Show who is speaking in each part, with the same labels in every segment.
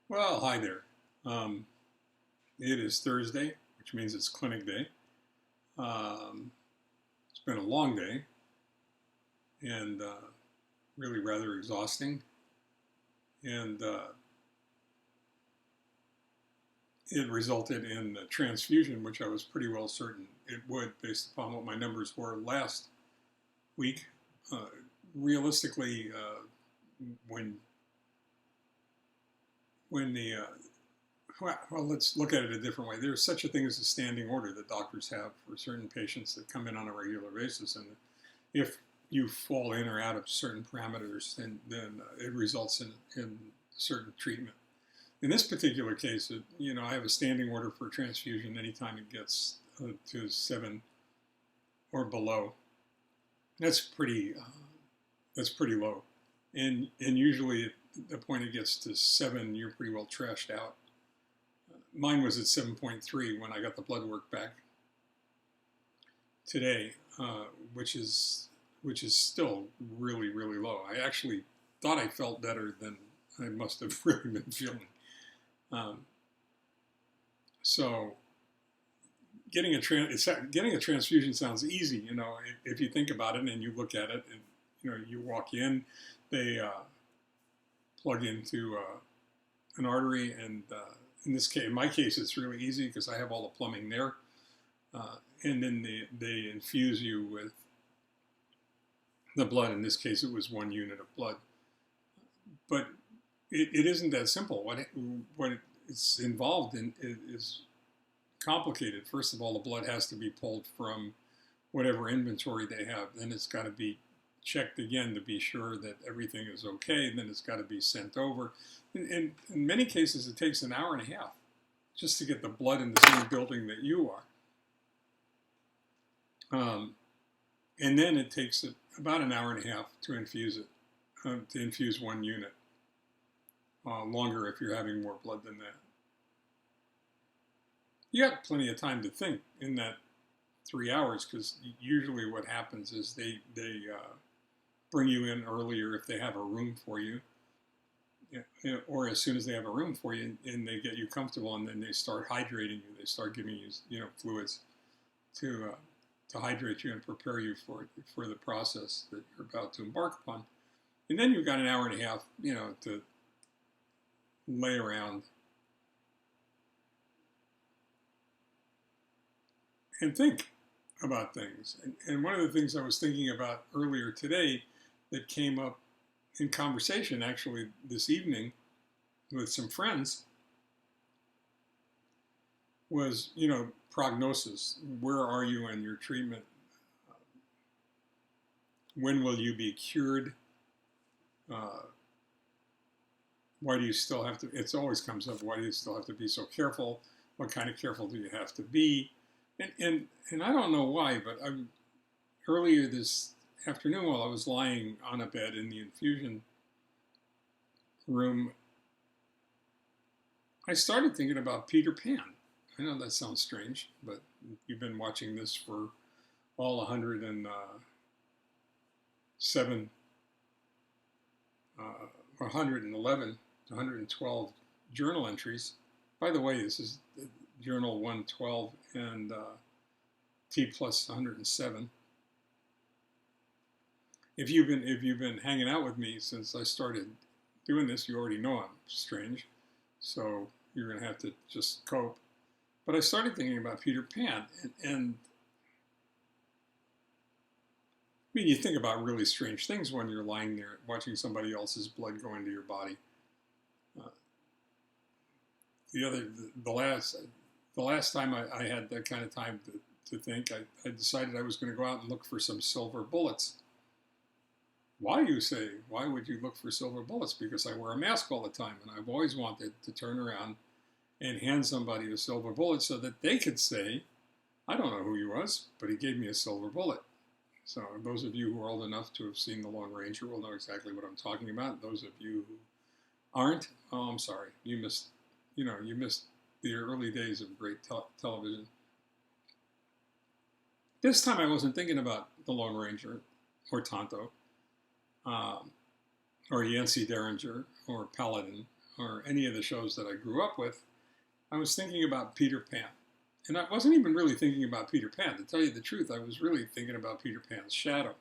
Speaker 1: Well, hi there. Um, it is Thursday, which means it's clinic day. Um, it's been a long day and really rather exhausting. And it resulted in a transfusion, which I was pretty well certain it would, based upon what my numbers were last week. Uh, Realistically, when when the well, let's look at it a different way. There's such a thing as a standing order that doctors have for certain patients that come in on a regular basis, and if you fall in or out of certain parameters, then it results in certain treatment. In this particular case, I have a standing order for transfusion anytime it gets to 7 or below. That's pretty low, and usually at the point it gets to 7, you're pretty well trashed out. Mine was at 7.3 when I got the blood work back today, which is still really really low. I actually thought I felt better than I must have really been feeling. Um, so getting a transfusion sounds easy, if you think about it and you look at it, and you walk in, they plug into an artery, and in my case, it's really easy because I have all the plumbing there, and then they infuse you with the blood. In this case, it was 1 unit of blood, but it isn't that simple. What it's involved in is complicated. First of all, the blood has to be pulled from whatever inventory they have. Then it's got to be checked again to be sure that everything is okay. And then it's got to be sent over. In many cases, it takes an hour and a half just to get the blood in the same building that you are. And then it takes about an hour and a half to infuse it, to infuse 1 unit. Longer if you're having more blood than that. You got plenty of time to think in that 3 hours, because usually what happens is they bring you in earlier if they have a room for you, or as soon as they have a room for you, and they get you comfortable, and then they start hydrating you. They start giving you fluids to hydrate you and prepare you for the process that you're about to embark upon. And then you've got an hour and a half, to lay around and think about things. And one of the things I was thinking about earlier today that came up in conversation actually this evening with some friends was, prognosis. Where are you in your treatment? When will you be cured? Why do you still have to, it always comes up, why do you still have to be so careful? What kind of careful do you have to be? And I don't know why, but earlier this afternoon while I was lying on a bed in the infusion room, I started thinking about Peter Pan. I know that sounds strange, but you've been watching this for all 107, 111 to 112 journal entries. By the way, this is journal 112 and T+107. If you've been hanging out with me since I started doing this, you already know I'm strange, so you're going to have to just cope. But I started thinking about Peter Pan, and I mean, you think about really strange things when you're lying there watching somebody else's blood go into your body. Uh, the last time I had that kind of time to think, I decided I was going to go out and look for some silver bullets. Why, you say? Why would you look for silver bullets? Because I wear a mask all the time, and I've always wanted to turn around and hand somebody a silver bullet so that they could say, I don't know who he was, but he gave me a silver bullet. So those of you who are old enough to have seen The Lone Ranger will know exactly what I'm talking about. Those of you who aren't, oh, I'm sorry. You missed the early days of great television. This time I wasn't thinking about The Lone Ranger or Tonto, or Yancey Derringer or Paladin or any of the shows that I grew up with, I was thinking about Peter Pan. And I wasn't even really thinking about Peter Pan. To tell you the truth, I was really thinking about Peter Pan's shadow.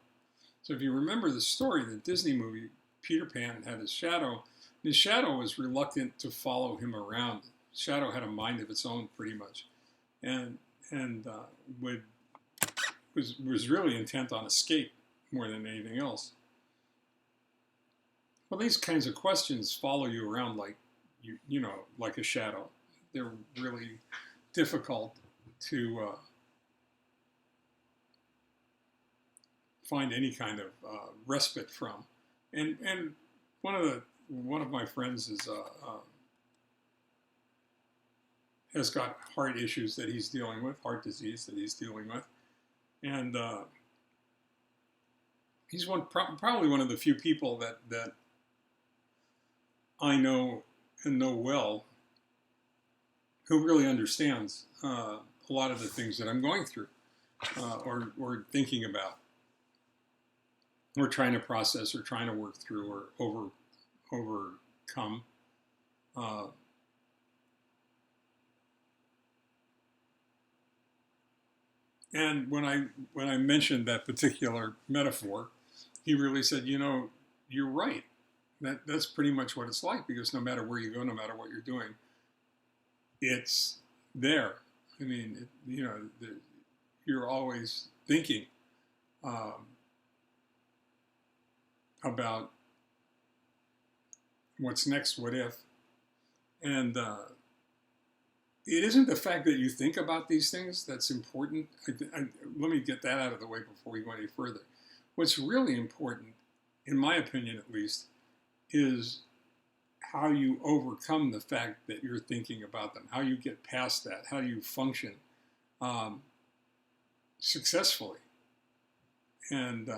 Speaker 1: So if you remember the story, the Disney movie, Peter Pan had his shadow. His shadow was reluctant to follow him around. Shadow had a mind of its own, pretty much, and was really intent on escape more than anything else. Well, these kinds of questions follow you around like like a shadow. They're really difficult to find any kind of respite from. And one of my friends is has got heart issues that he's dealing with, heart disease that he's dealing with, and he's probably one of the few people that I know and know well who really understands a lot of the things that I'm going through or thinking about, or trying to process, or trying to work through, or overcome. And when I mentioned that particular metaphor, he really said, you're right. That's pretty much what it's like, because no matter where you go, no matter what you're doing, it's there. I mean, you're always thinking about what's next, what if, and it isn't the fact that you think about these things that's important. Let me get that out of the way before we go any further. What's really important, in my opinion at least, is how you overcome the fact that you're thinking about them, how you get past that, how you function successfully. And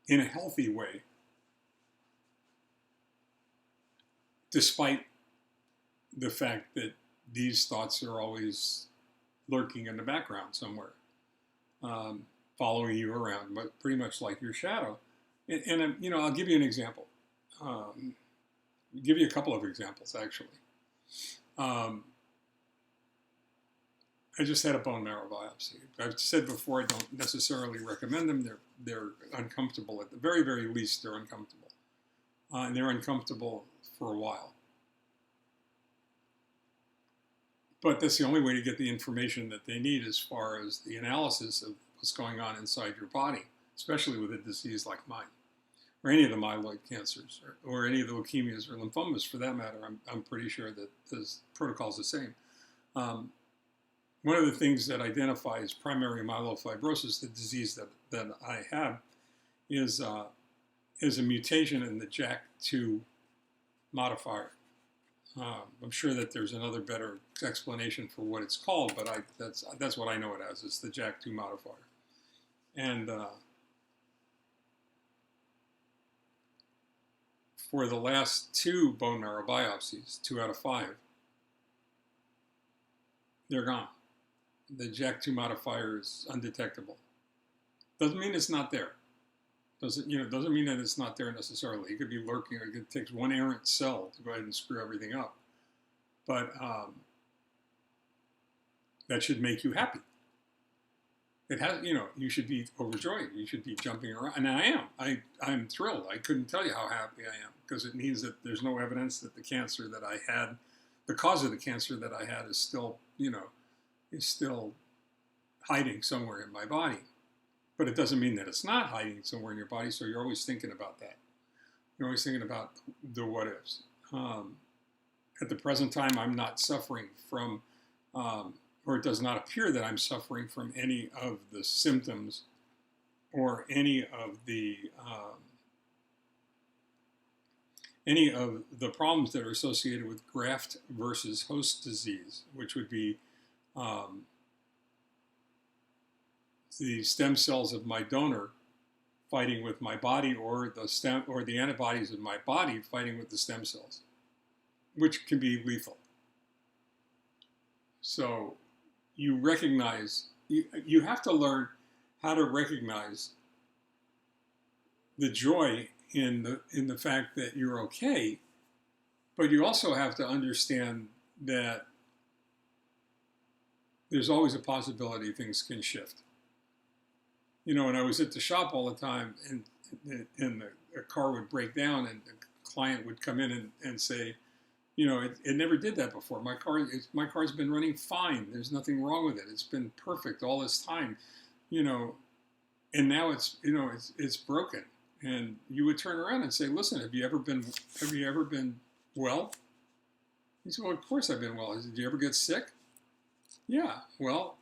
Speaker 1: in a healthy way, despite the fact that these thoughts are always lurking in the background somewhere, following you around, but pretty much like your shadow. And I'll give you an example. Give you a couple of examples, actually. I just had a bone marrow biopsy. I've said before, I don't necessarily recommend them. They're uncomfortable. At the very, very least, they're uncomfortable. And they're uncomfortable for a while. But that's the only way to get the information that they need as far as the analysis of what's going on inside your body, especially with a disease like mine, or any of the myeloid cancers, or any of the leukemias or lymphomas for that matter. I'm pretty sure that the protocol's the same. One of the things that identifies primary myelofibrosis, the disease that I have, is a mutation in the JAK2 modifier. I'm sure that there's another better explanation for what it's called, but that's what I know it as. It's the JAK2 modifier. And for the last 2 bone marrow biopsies, 2 out of 5, they're gone. The JAK2 modifier is undetectable. Doesn't mean it's not there. Doesn't mean that it's not there necessarily. It could be lurking, or it takes one errant cell to go ahead and screw everything up. But that should make you happy. It has, you should be overjoyed. You should be jumping around, and I am. I'm thrilled. I couldn't tell you how happy I am, because it means that there's no evidence that the cancer that I had, the cause of the cancer that I had, is still, is still hiding somewhere in my body. But it doesn't mean that it's not hiding somewhere in your body, so you're always thinking about that. You're always thinking about the what ifs. At the present time, I'm not suffering from, or it does not appear that I'm suffering from any of the symptoms or any of the problems that are associated with graft versus host disease, which would be the stem cells of my donor fighting with my body, or the antibodies of my body fighting with the stem cells, which can be lethal. So you have to learn how to recognize the joy in the fact that you're okay, but you also have to understand that there's always a possibility things can shift. You know, when I was at the shop all the time, and a car would break down, and a client would come in and say, you know, it never did that before. My car's been running fine. There's nothing wrong with it. It's been perfect all this time, you know, and now it's, you know, it's broken. And you would turn around and say, listen, have you ever been well? He said, well, of course I've been well. I said, did you ever get sick? Yeah. Well,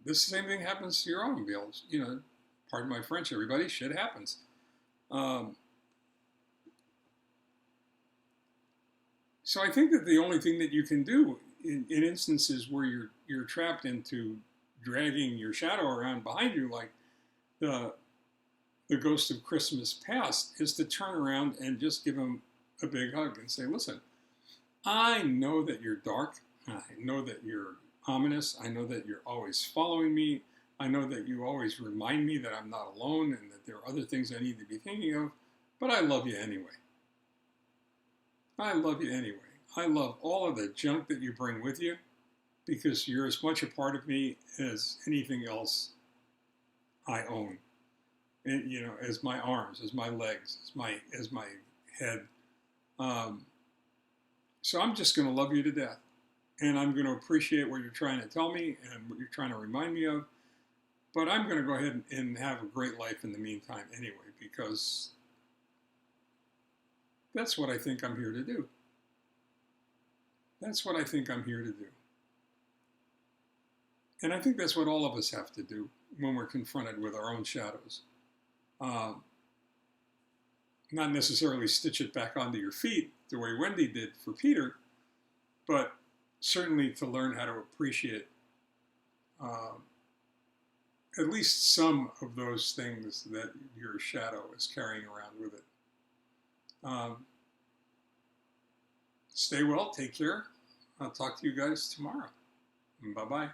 Speaker 1: this same thing happens to your automobiles. You know, pardon my French, everybody, shit happens. So I think that the only thing that you can do in instances where you're trapped into dragging your shadow around behind you, like the ghost of Christmas past, is to turn around and just give him a big hug and say, listen, I know that you're dark. I know that you're ominous. I know that you're always following me. I know that you always remind me that I'm not alone and that there are other things I need to be thinking of, but I love you anyway. I love you anyway. I love all of the junk that you bring with you because you're as much a part of me as anything else I own. And, you know, as my arms, as my legs, as my head. So I'm just going to love you to death. And I'm going to appreciate what you're trying to tell me and what you're trying to remind me of. But I'm going to go ahead and have a great life in the meantime anyway, because that's what I think I'm here to do. That's what I think I'm here to do. And I think that's what all of us have to do when we're confronted with our own shadows. Not necessarily stitch it back onto your feet the way Wendy did for Peter, but certainly to learn how to appreciate at least some of those things that your shadow is carrying around with it. Stay well, take care. I'll talk to you guys tomorrow. Bye-bye.